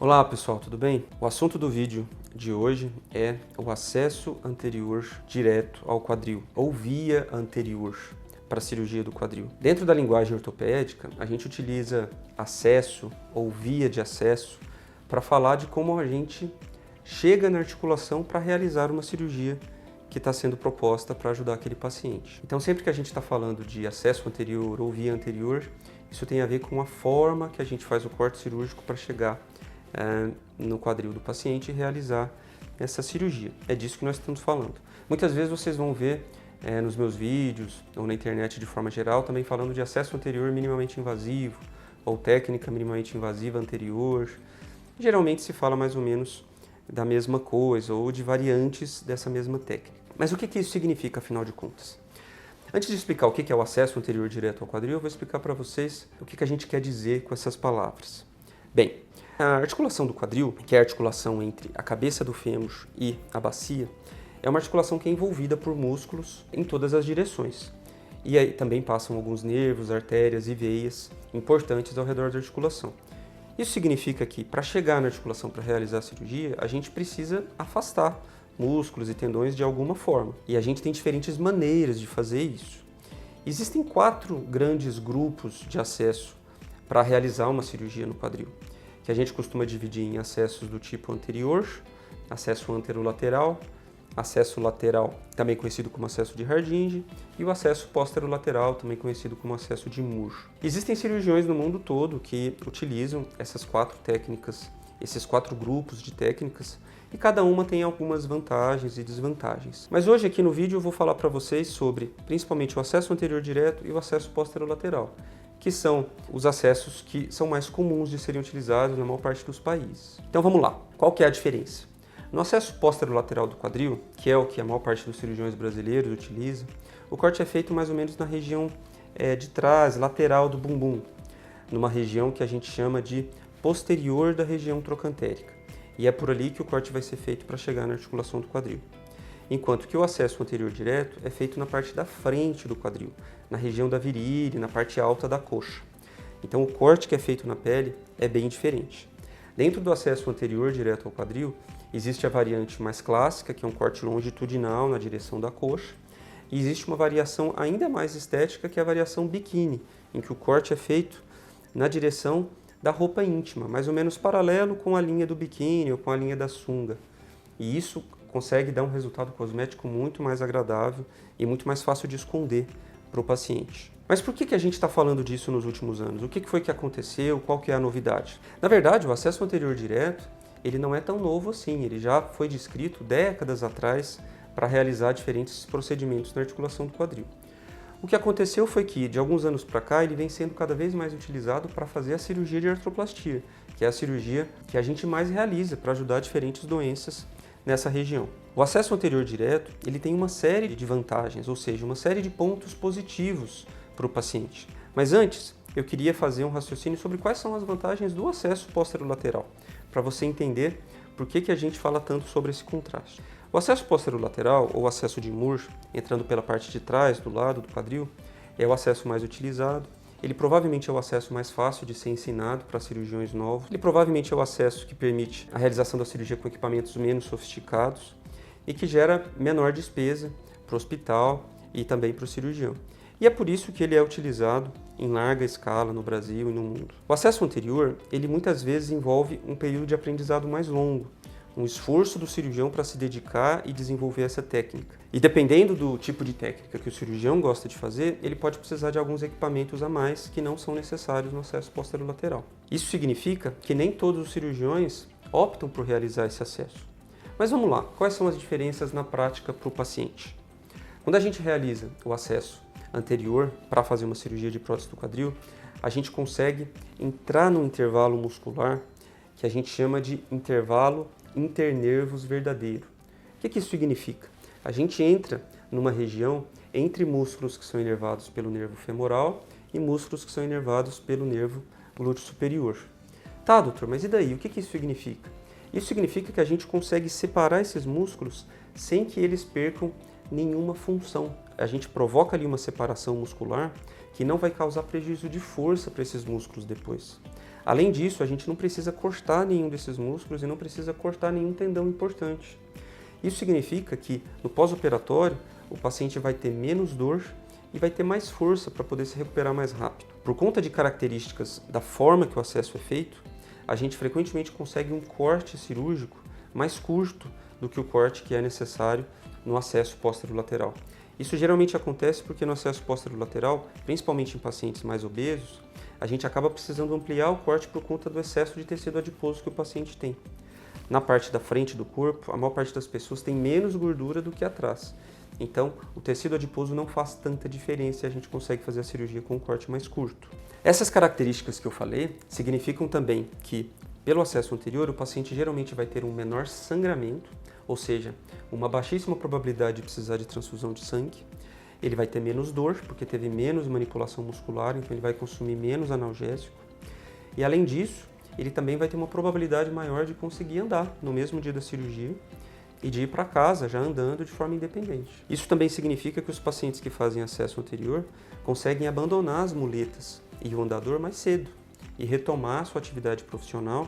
Olá pessoal, tudo bem? O assunto do vídeo de hoje é o acesso anterior direto ao quadril, ou via anterior para a cirurgia do quadril. Dentro da linguagem ortopédica, a gente utiliza acesso ou via de acesso para falar de como a gente chega na articulação para realizar uma cirurgia que está sendo proposta para ajudar aquele paciente. Então, sempre que a gente está falando de acesso anterior ou via anterior, isso tem a ver com a forma que a gente faz o corte cirúrgico para chegar no quadril do paciente e realizar essa cirurgia. É disso que nós estamos falando. Muitas vezes vocês vão ver nos meus vídeos ou na internet de forma geral também falando de acesso anterior minimamente invasivo ou técnica minimamente invasiva anterior. Geralmente se fala mais ou menos da mesma coisa ou de variantes dessa mesma técnica. Mas o que isso significa, afinal de contas? Antes de explicar o que é o acesso anterior direto ao quadril, eu vou explicar para vocês o que a gente quer dizer com essas palavras. Bem, a articulação do quadril, que é a articulação entre a cabeça do fêmur e a bacia, é uma articulação que é envolvida por músculos em todas as direções. E aí também passam alguns nervos, artérias e veias importantes ao redor da articulação. Isso significa que, para chegar na articulação para realizar a cirurgia, a gente precisa afastar músculos e tendões de alguma forma. E a gente tem diferentes maneiras de fazer isso. Existem 4 grandes grupos de acesso para realizar uma cirurgia no quadril, que a gente costuma dividir em acessos do tipo anterior, acesso anterolateral, acesso lateral, também conhecido como acesso de Hardinge, e o acesso posterolateral, também conhecido como acesso de Moore. Existem cirurgiões no mundo todo que utilizam essas 4 técnicas, esses 4 grupos de técnicas, e cada uma tem algumas vantagens e desvantagens. Mas hoje aqui no vídeo eu vou falar para vocês sobre principalmente o acesso anterior direto e o acesso posterolateral, que são os acessos que são mais comuns de serem utilizados na maior parte dos países. Então vamos lá, qual que é a diferença? No acesso posterolateral do quadril, que é o que a maior parte dos cirurgiões brasileiros utiliza, o corte é feito mais ou menos na região de trás, lateral do bumbum, numa região que a gente chama de posterior da região trocantérica. E é por ali que o corte vai ser feito para chegar na articulação do quadril. Enquanto que o acesso anterior direto é feito na parte da frente do quadril, na região da virilha, na parte alta da coxa. Então o corte que é feito na pele é bem diferente. Dentro do acesso anterior direto ao quadril, existe a variante mais clássica, que é um corte longitudinal na direção da coxa, e existe uma variação ainda mais estética, que é a variação biquíni, em que o corte é feito na direção da roupa íntima, mais ou menos paralelo com a linha do biquíni ou com a linha da sunga. E isso consegue dar um resultado cosmético muito mais agradável e muito mais fácil de esconder para o paciente. Mas por que a gente está falando disso nos últimos anos? O que foi que aconteceu? Qual que é a novidade? Na verdade, o acesso anterior direto, ele não é tão novo assim, ele já foi descrito décadas atrás para realizar diferentes procedimentos na articulação do quadril. O que aconteceu foi que, de alguns anos para cá, ele vem sendo cada vez mais utilizado para fazer a cirurgia de artroplastia, que é a cirurgia que a gente mais realiza para ajudar diferentes doenças nessa região. O acesso anterior direto, ele tem uma série de vantagens, ou seja, uma série de pontos positivos para o paciente. Mas antes, eu queria fazer um raciocínio sobre quais são as vantagens do acesso posterolateral, para você entender por que a gente fala tanto sobre esse contraste. O acesso posterolateral, ou acesso de Moore, entrando pela parte de trás, do lado do quadril, é o acesso mais utilizado. Ele provavelmente é o acesso mais fácil de ser ensinado para cirurgiões novos. Ele provavelmente é o acesso que permite a realização da cirurgia com equipamentos menos sofisticados e que gera menor despesa para o hospital e também para o cirurgião. E é por isso que ele é utilizado em larga escala no Brasil e no mundo. O acesso anterior, ele muitas vezes envolve um período de aprendizado mais longo, um esforço do cirurgião para se dedicar e desenvolver essa técnica. E dependendo do tipo de técnica que o cirurgião gosta de fazer, ele pode precisar de alguns equipamentos a mais que não são necessários no acesso posterolateral. Isso significa que nem todos os cirurgiões optam por realizar esse acesso. Mas vamos lá, quais são as diferenças na prática para o paciente? Quando a gente realiza o acesso anterior para fazer uma cirurgia de prótese do quadril, a gente consegue entrar num intervalo muscular que a gente chama de intervalo internervos verdadeiro. O que isso significa? A gente entra numa região entre músculos que são inervados pelo nervo femoral e músculos que são inervados pelo nervo glúteo superior. Tá, doutor, mas e daí? O que isso significa? Isso significa que a gente consegue separar esses músculos sem que eles percam nenhuma função. A gente provoca ali uma separação muscular que não vai causar prejuízo de força para esses músculos depois. Além disso, a gente não precisa cortar nenhum desses músculos e não precisa cortar nenhum tendão importante. Isso significa que no pós-operatório, o paciente vai ter menos dor e vai ter mais força para poder se recuperar mais rápido. Por conta de características da forma que o acesso é feito, a gente frequentemente consegue um corte cirúrgico mais curto do que o corte que é necessário no acesso posterolateral. Isso geralmente acontece porque no acesso posterolateral, principalmente em pacientes mais obesos, a gente acaba precisando ampliar o corte por conta do excesso de tecido adiposo que o paciente tem. Na parte da frente do corpo, a maior parte das pessoas tem menos gordura do que atrás. Então, o tecido adiposo não faz tanta diferença e a gente consegue fazer a cirurgia com um corte mais curto. Essas características que eu falei significam também que, pelo acesso anterior, o paciente geralmente vai ter um menor sangramento, ou seja, uma baixíssima probabilidade de precisar de transfusão de sangue. Ele vai ter menos dor, porque teve menos manipulação muscular, então ele vai consumir menos analgésico. E além disso, ele também vai ter uma probabilidade maior de conseguir andar no mesmo dia da cirurgia e de ir para casa já andando de forma independente. Isso também significa que os pacientes que fazem acesso anterior conseguem abandonar as muletas e o andador mais cedo e retomar a sua atividade profissional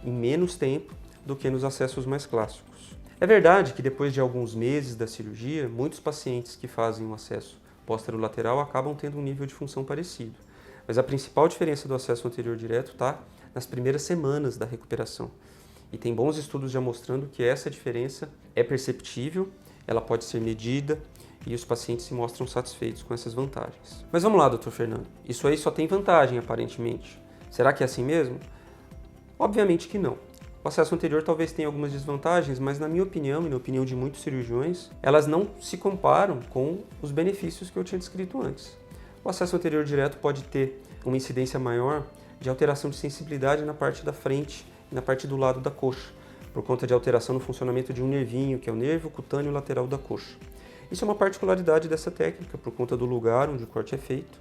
em menos tempo do que nos acessos mais clássicos. É verdade que depois de alguns meses da cirurgia, muitos pacientes que fazem um acesso posterolateral acabam tendo um nível de função parecido, mas a principal diferença do acesso anterior direto está nas primeiras semanas da recuperação. E tem bons estudos já mostrando que essa diferença é perceptível, ela pode ser medida e os pacientes se mostram satisfeitos com essas vantagens. Mas vamos lá, Dr. Fernando, isso aí só tem vantagem aparentemente. Será que é assim mesmo? Obviamente que não. O acesso anterior talvez tenha algumas desvantagens, mas na minha opinião e na opinião de muitos cirurgiões, elas não se comparam com os benefícios que eu tinha descrito antes. O acesso anterior direto pode ter uma incidência maior de alteração de sensibilidade na parte da frente e na parte do lado da coxa, por conta de alteração no funcionamento de um nervinho, que é o nervo cutâneo lateral da coxa. Isso é uma particularidade dessa técnica, por conta do lugar onde o corte é feito,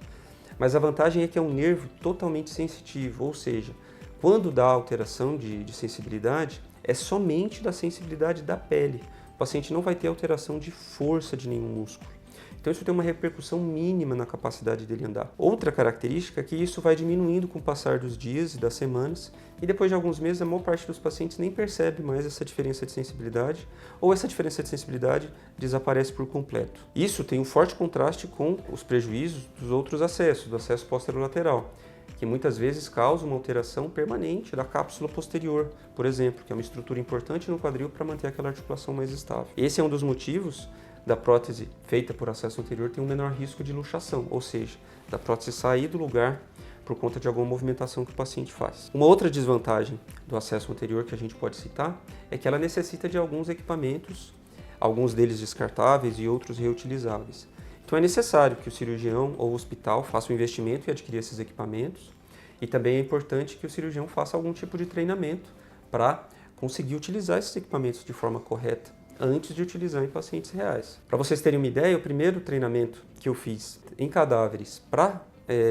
mas a vantagem é que é um nervo totalmente sensitivo, ou seja, quando dá alteração de sensibilidade, é somente da sensibilidade da pele. O paciente não vai ter alteração de força de nenhum músculo. Então isso tem uma repercussão mínima na capacidade dele andar. Outra característica é que isso vai diminuindo com o passar dos dias e das semanas, e depois de alguns meses a maior parte dos pacientes nem percebe mais essa diferença de sensibilidade, ou essa diferença de sensibilidade desaparece por completo. Isso tem um forte contraste com os prejuízos dos outros acessos, do acesso posterolateral, que muitas vezes causa uma alteração permanente da cápsula posterior, por exemplo, que é uma estrutura importante no quadril para manter aquela articulação mais estável. Esse é um dos motivos da prótese feita por acesso anterior ter um menor risco de luxação, ou seja, da prótese sair do lugar por conta de alguma movimentação que o paciente faz. Uma outra desvantagem do acesso anterior que a gente pode citar é que ela necessita de alguns equipamentos, alguns deles descartáveis e outros reutilizáveis. Então é necessário que o cirurgião ou o hospital faça um investimento em adquirir esses equipamentos e também é importante que o cirurgião faça algum tipo de treinamento para conseguir utilizar esses equipamentos de forma correta antes de utilizar em pacientes reais. Para vocês terem uma ideia, o primeiro treinamento que eu fiz em cadáveres para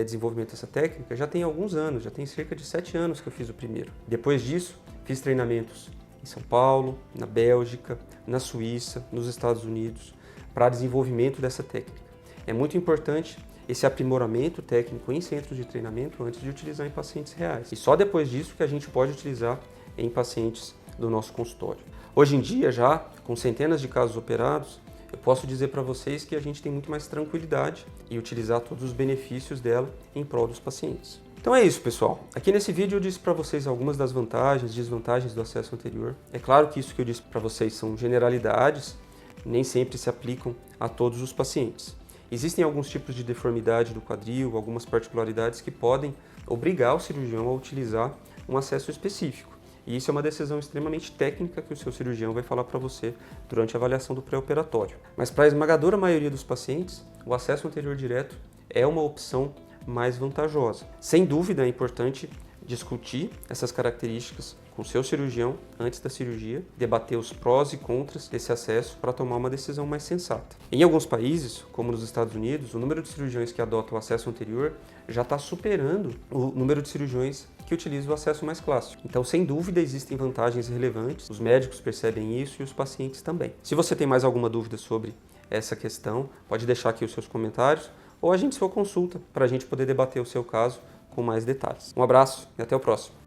desenvolvimento dessa técnica já tem alguns anos, já tem cerca de 7 anos que eu fiz o primeiro. Depois disso, fiz treinamentos em São Paulo, na Bélgica, na Suíça, nos Estados Unidos, para desenvolvimento dessa técnica. É muito importante esse aprimoramento técnico em centros de treinamento antes de utilizar em pacientes reais. E só depois disso que a gente pode utilizar em pacientes do nosso consultório. Hoje em dia, já com centenas de casos operados, eu posso dizer para vocês que a gente tem muito mais tranquilidade em utilizar todos os benefícios dela em prol dos pacientes. Então é isso, pessoal. Aqui nesse vídeo eu disse para vocês algumas das vantagens e desvantagens do acesso anterior. É claro que isso que eu disse para vocês são generalidades, nem sempre se aplicam a todos os pacientes. Existem alguns tipos de deformidade do quadril, algumas particularidades que podem obrigar o cirurgião a utilizar um acesso específico. E isso é uma decisão extremamente técnica que o seu cirurgião vai falar para você durante a avaliação do pré-operatório. Mas para a esmagadora maioria dos pacientes, o acesso anterior direto é uma opção mais vantajosa. Sem dúvida é importante discutir essas características com o seu cirurgião antes da cirurgia, debater os prós e contras desse acesso para tomar uma decisão mais sensata. Em alguns países, como nos Estados Unidos, o número de cirurgiões que adotam o acesso anterior já está superando o número de cirurgiões que utilizam o acesso mais clássico. Então, sem dúvida, existem vantagens relevantes, os médicos percebem isso e os pacientes também. Se você tem mais alguma dúvida sobre essa questão, pode deixar aqui os seus comentários ou a gente sua consulta para a gente poder debater o seu caso com mais detalhes. Um abraço e até o próximo.